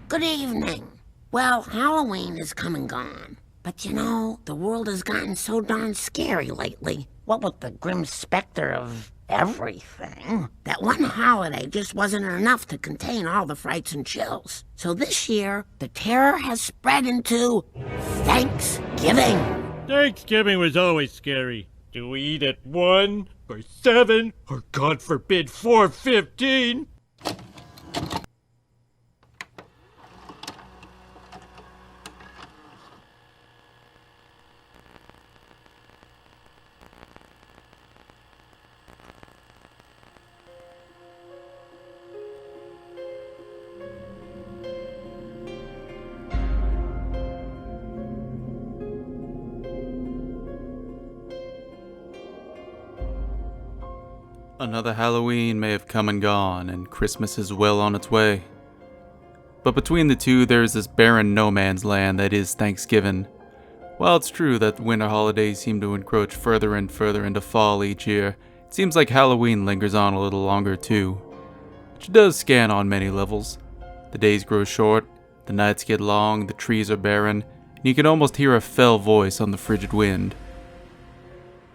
Good evening. Well, Halloween is come and gone. But you know, the world has gotten so darn scary lately. What with the grim specter of everything, that one holiday just wasn't enough to contain all the frights and chills. So this year, the terror has spread into Thanksgiving. Thanksgiving was always scary. Do we eat at 1 or 7 or God forbid 4:15? Another Halloween may have come and gone, and Christmas is well on its way. But between the two, there is this barren no man's land that is Thanksgiving. While it's true that winter holidays seem to encroach further and further into fall each year, it seems like Halloween lingers on a little longer too. Which does scan on many levels. The days grow short, the nights get long, the trees are barren, and you can almost hear a fell voice on the frigid wind.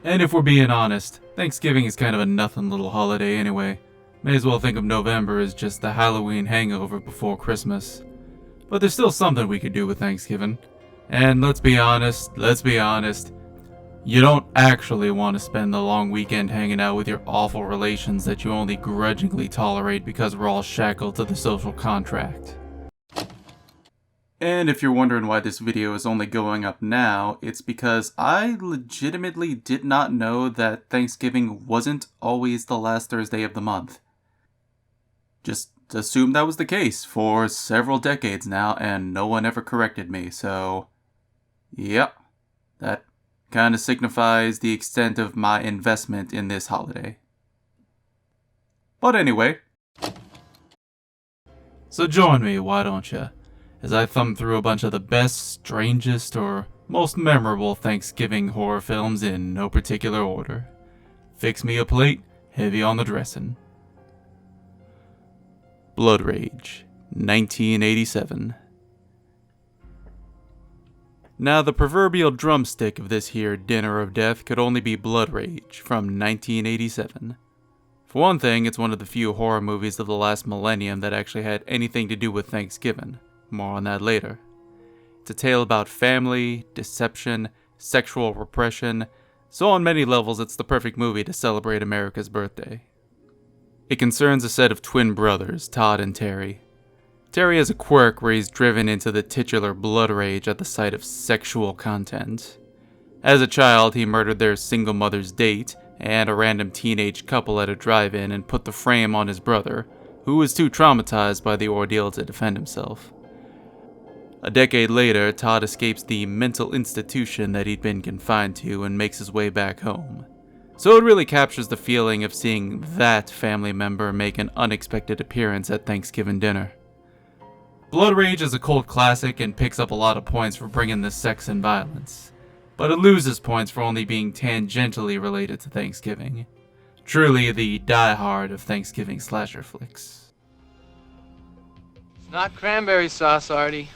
And if we're being honest, Thanksgiving is kind of a nothing little holiday anyway. May as well think of November as just the Halloween hangover before Christmas. But there's still something we could do with Thanksgiving. And let's be honest, you don't actually want to spend the long weekend hanging out with your awful relations that you only grudgingly tolerate because we're all shackled to the social contract. And if you're wondering why this video is only going up now, it's because I legitimately did not know that Thanksgiving wasn't always the last Thursday of the month. Just assumed that was the case for several decades now, and no one ever corrected me, so yep, that kind of signifies the extent of my investment in this holiday. But anyway, so join me, why don't you? As I thumb through a bunch of the best, strangest, or most memorable Thanksgiving horror films in no particular order. Fix me a plate, heavy on the dressing. Blood Rage, 1987. Now, the proverbial drumstick of this here dinner of death could only be Blood Rage from 1987. For one thing, it's one of the few horror movies of the last millennium that actually had anything to do with Thanksgiving. More on that later. It's a tale about family, deception, sexual repression, so on many levels it's the perfect movie to celebrate America's birthday. It concerns a set of twin brothers, Todd and Terry. Terry has a quirk where he's driven into the titular blood rage at the sight of sexual content. As a child, he murdered their single mother's date and a random teenage couple at a drive-in and put the frame on his brother, who was too traumatized by the ordeal to defend himself. A decade later, Todd escapes the mental institution that he'd been confined to and makes his way back home. So it really captures the feeling of seeing that family member make an unexpected appearance at Thanksgiving dinner. Blood Rage is a cult classic and picks up a lot of points for bringing the sex and violence, but it loses points for only being tangentially related to Thanksgiving. Truly the die-hard of Thanksgiving slasher flicks. It's not cranberry sauce, Artie.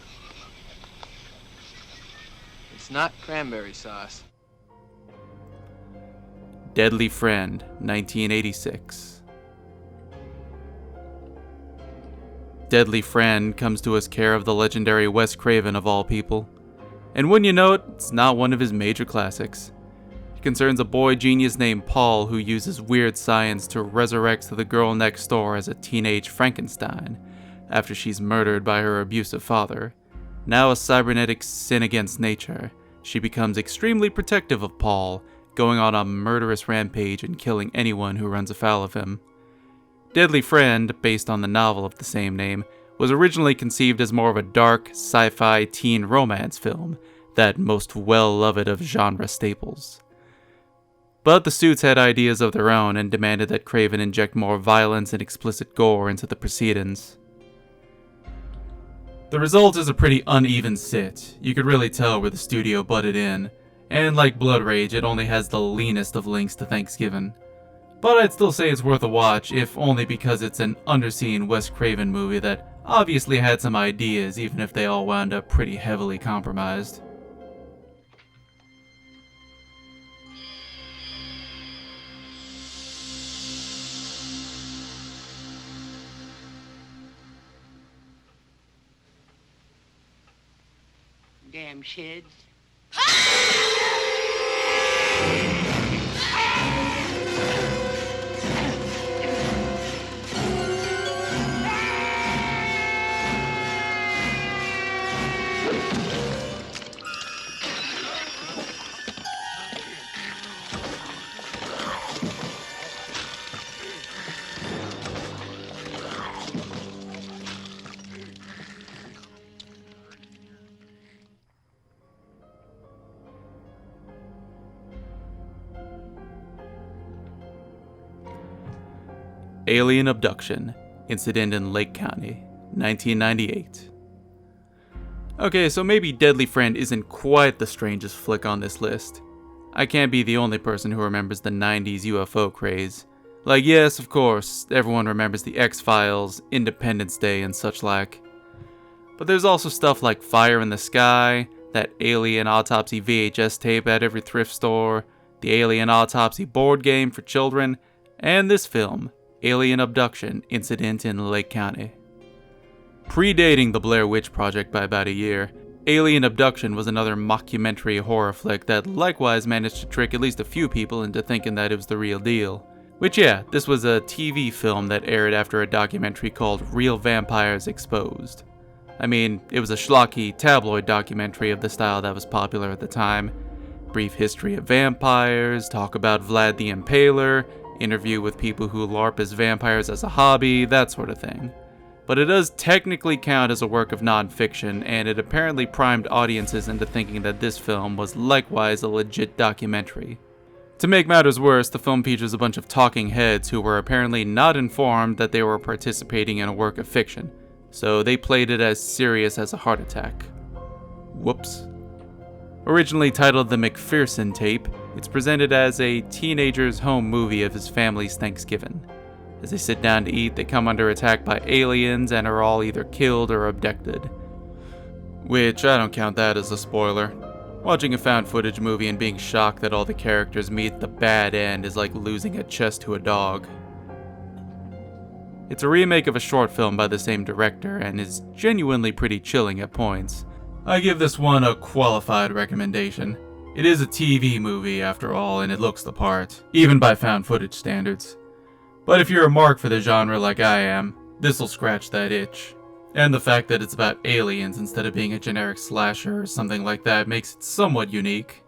It's not cranberry sauce. Deadly Friend, 1986. Deadly Friend comes to us care of the legendary Wes Craven of all people. And when you know it, it's not one of his major classics. It concerns a boy genius named Paul who uses weird science to resurrect the girl next door as a teenage Frankenstein after she's murdered by her abusive father. Now a cybernetic sin against nature, she becomes extremely protective of Paul, going on a murderous rampage and killing anyone who runs afoul of him. Deadly Friend, based on the novel of the same name, was originally conceived as more of a dark, sci-fi teen romance film, that most well-loved of genre staples. But the suits had ideas of their own and demanded that Craven inject more violence and explicit gore into the proceedings. The result is a pretty uneven sit. You could really tell where the studio butted in, and like Blood Rage, it only has the leanest of links to Thanksgiving. But I'd still say it's worth a watch, if only because it's an underseen Wes Craven movie that obviously had some ideas, even if they all wound up pretty heavily compromised. Damn shids. Alien Abduction, Incident in Lake County, 1998. Okay, so maybe Deadly Friend isn't quite the strangest flick on this list. I can't be the only person who remembers the 90s UFO craze. Like, yes, of course, everyone remembers the X-Files, Independence Day, and such like. But there's also stuff like Fire in the Sky, that Alien Autopsy VHS tape at every thrift store, the Alien Autopsy board game for children, and this film, Alien Abduction, Incident in Lake County. Predating the Blair Witch Project by about a year, Alien Abduction was another mockumentary horror flick that likewise managed to trick at least a few people into thinking that it was the real deal. Which yeah, this was a TV film that aired after a documentary called Real Vampires Exposed. I mean, it was a schlocky tabloid documentary of the style that was popular at the time. Brief history of vampires, talk about Vlad the Impaler, interview with people who LARP as vampires as a hobby, that sort of thing. But it does technically count as a work of non-fiction, and it apparently primed audiences into thinking that this film was likewise a legit documentary. To make matters worse, the film features a bunch of talking heads who were apparently not informed that they were participating in a work of fiction, so they played it as serious as a heart attack. Whoops. Originally titled The McPherson Tape, it's presented as a teenager's home movie of his family's Thanksgiving. As they sit down to eat, they come under attack by aliens and are all either killed or abducted. Which, I don't count that as a spoiler. Watching a found footage movie and being shocked that all the characters meet the bad end is like losing a chest to a dog. It's a remake of a short film by the same director and is genuinely pretty chilling at points. I give this one a qualified recommendation. It is a TV movie after all, and it looks the part, even by found footage standards. But if you're a mark for the genre like I am, this'll scratch that itch. And the fact that it's about aliens instead of being a generic slasher or something like that makes it somewhat unique.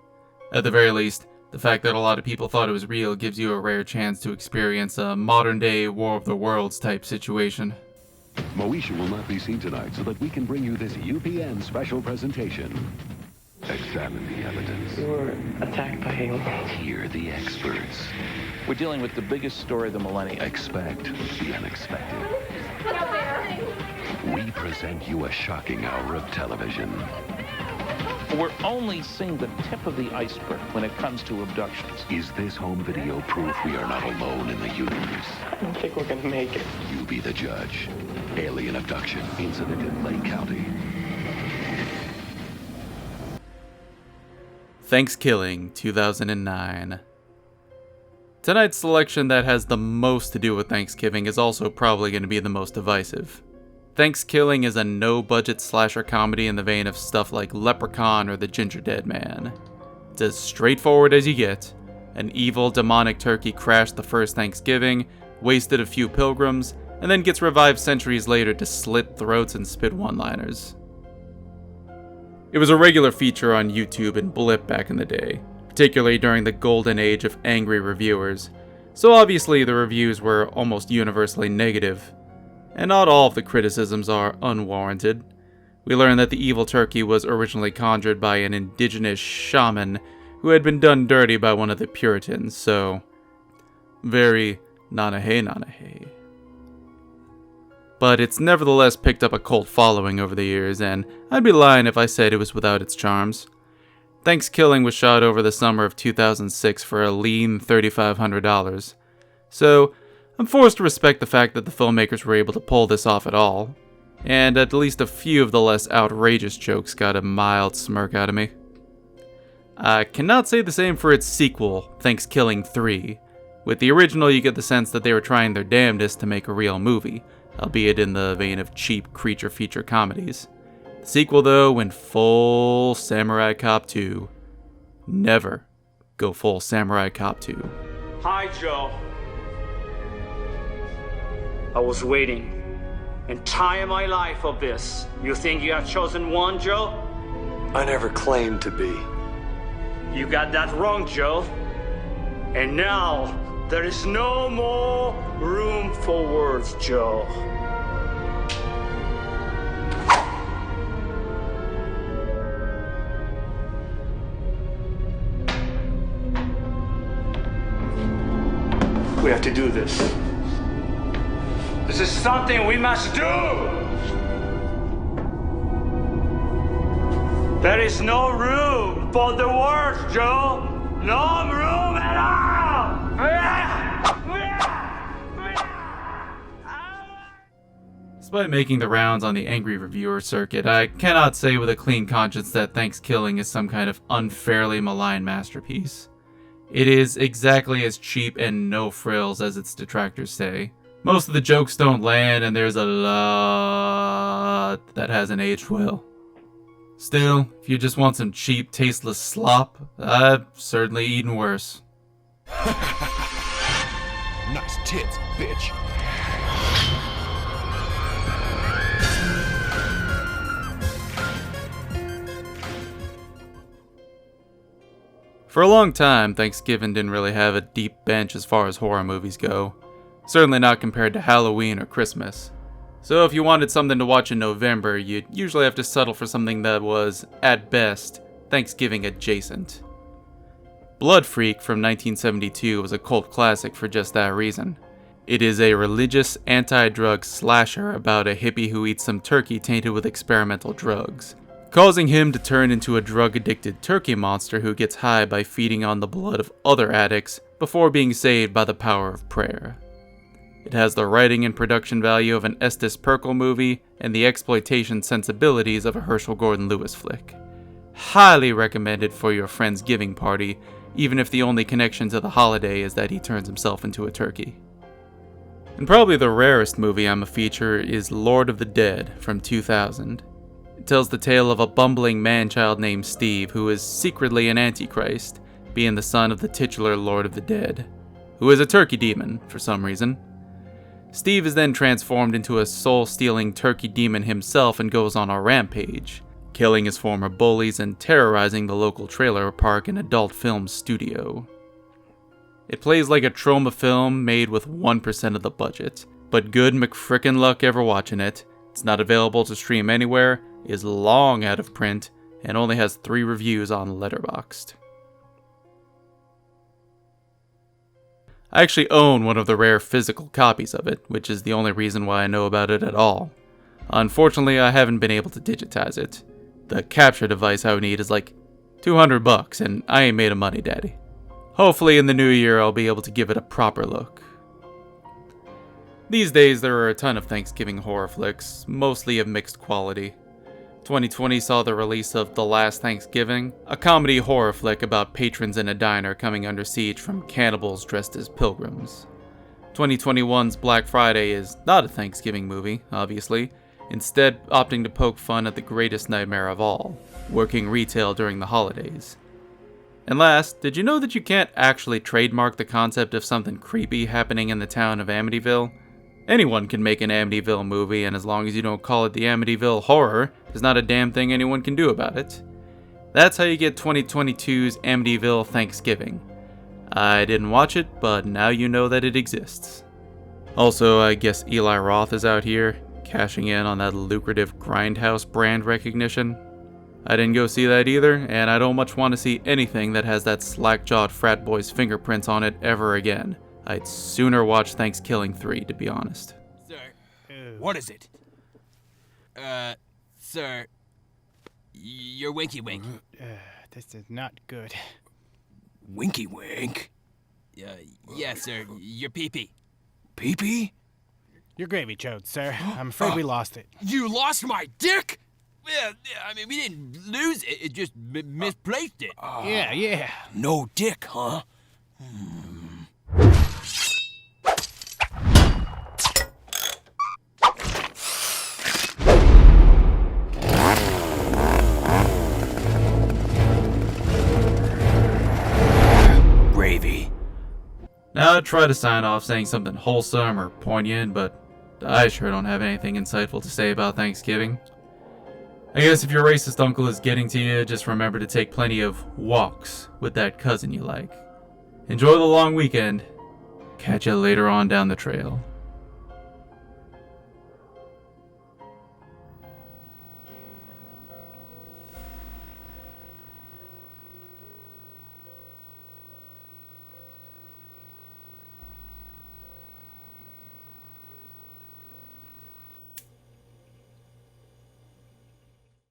At the very least, the fact that a lot of people thought it was real gives you a rare chance to experience a modern-day War of the Worlds type situation. Moesha will not be seen tonight so that we can bring you this UPN special presentation. Examine the evidence. We were attacked by aliens. Hear the experts. We're dealing with the biggest story of the millennium. Expect the unexpected. We present you a shocking hour of television. We're only seeing the tip of the iceberg when it comes to abductions. Is this home video proof we are not alone in the universe? I don't think we're gonna make it. You be the judge. Alien Abduction, Incident in Lake County. Thanksgiving, 2009. Tonight's selection that has the most to do with Thanksgiving is also probably going to be the most divisive. Thanksgiving is a no-budget slasher comedy in the vein of stuff like Leprechaun or The Ginger Dead Man. It's as straightforward as you get. An evil, demonic turkey crashed the first Thanksgiving, wasted a few pilgrims, and then gets revived centuries later to slit throats and spit one-liners. It was a regular feature on YouTube and Blip back in the day, particularly during the golden age of angry reviewers, so obviously the reviews were almost universally negative. And not all of the criticisms are unwarranted. We learn that the evil turkey was originally conjured by an indigenous shaman who had been done dirty by one of the Puritans, so very nanahe. But it's nevertheless picked up a cult following over the years, and I'd be lying if I said it was without its charms. Thanksgiving was shot over the summer of 2006 for a lean $3,500, so I'm forced to respect the fact that the filmmakers were able to pull this off at all. and at least a few of the less outrageous jokes got a mild smirk out of me. I cannot say the same for its sequel, Thanksgiving 3. With the original, you get the sense that they were trying their damnedest to make a real movie, albeit in the vein of cheap creature feature comedies. The sequel, though, went full Samurai Cop 2. Never go full Samurai Cop 2. Hi, Joe. I was waiting entire my life of this. You think you have chosen one, Joe? I never claimed to be. You got that wrong, Joe. And now, there is no more room for words, Joe. We have to do this. This is something we must do! There is no room for the words, Joe! No room at all! Despite making the rounds on the angry reviewer circuit, I cannot say with a clean conscience that Thanksgiving is some kind of unfairly malign masterpiece. It is exactly as cheap and no frills as its detractors say. Most of the jokes don't land, and there's a lot that hasn't aged well. Still, if you just want some cheap, tasteless slop, I've certainly eaten worse. Nice tits, bitch. For a long time, Thanksgiving didn't really have a deep bench as far as horror movies go. Certainly not compared to Halloween or Christmas. So if you wanted something to watch in November, you'd usually have to settle for something that was, at best, Thanksgiving adjacent. Blood Freak from 1972 was a cult classic for just that reason. It is a religious, anti-drug slasher about a hippie who eats some turkey tainted with experimental drugs, causing him to turn into a drug-addicted turkey monster who gets high by feeding on the blood of other addicts before being saved by the power of prayer. It has the writing and production value of an Estes Perkle movie and the exploitation sensibilities of a Herschel Gordon Lewis flick. Highly recommended for your friend's giving party, even if the only connection to the holiday is that he turns himself into a turkey. And probably the rarest movie I'm a feature is Lord of the Dead from 2000. It tells the tale of a bumbling man-child named Steve who is secretly an antichrist, being the son of the titular Lord of the Dead, who is a turkey demon for some reason. Steve is then transformed into a soul-stealing turkey demon himself and goes on a rampage, killing his former bullies and terrorizing the local trailer park and adult film studio. It plays like a trauma film made with 1% of the budget, but good McFrickin' luck ever watching it. It's not available to stream anywhere, is long out of print, and only has 3 reviews on Letterboxd. I actually own one of the rare physical copies of it, which is the only reason why I know about it at all. Unfortunately, I haven't been able to digitize it. The capture device I would need is like $200, and I ain't made a money daddy. Hopefully in the new year I'll be able to give it a proper look. These days there are a ton of Thanksgiving horror flicks, mostly of mixed quality. 2020 saw the release of The Last Thanksgiving, a comedy horror flick about patrons in a diner coming under siege from cannibals dressed as pilgrims. 2021's Black Friday is not a Thanksgiving movie, obviously, instead opting to poke fun at the greatest nightmare of all, working retail during the holidays. And last, did you know that you can't actually trademark the concept of something creepy happening in the town of Amityville? Anyone can make an Amityville movie, and as long as you don't call it the Amityville Horror, there's not a damn thing anyone can do about it. That's how you get 2022's Amityville Thanksgiving. I didn't watch it, but now you know that it exists. Also, I guess Eli Roth is out here, cashing in on that lucrative Grindhouse brand recognition. I didn't go see that either, and I don't much want to see anything that has that slack-jawed frat boy's fingerprints on it ever again. I'd sooner watch Thanksgiving 3, to be honest. Sir, what is it? Sir, your winky wink. This is not good. Winky wink? Yeah, sir, your pee-pee. Pee-pee? Your gravy chode, sir. I'm afraid we lost it. You lost my dick? Well, I mean, we didn't lose it. It just misplaced it. Yeah. No dick, huh? Gravy. Now I'd try to sign off saying something wholesome or poignant, but I sure don't have anything insightful to say about Thanksgiving. I guess if your racist uncle is getting to you, just remember to take plenty of walks with that cousin you like. Enjoy the long weekend. Catch you later on down the trail.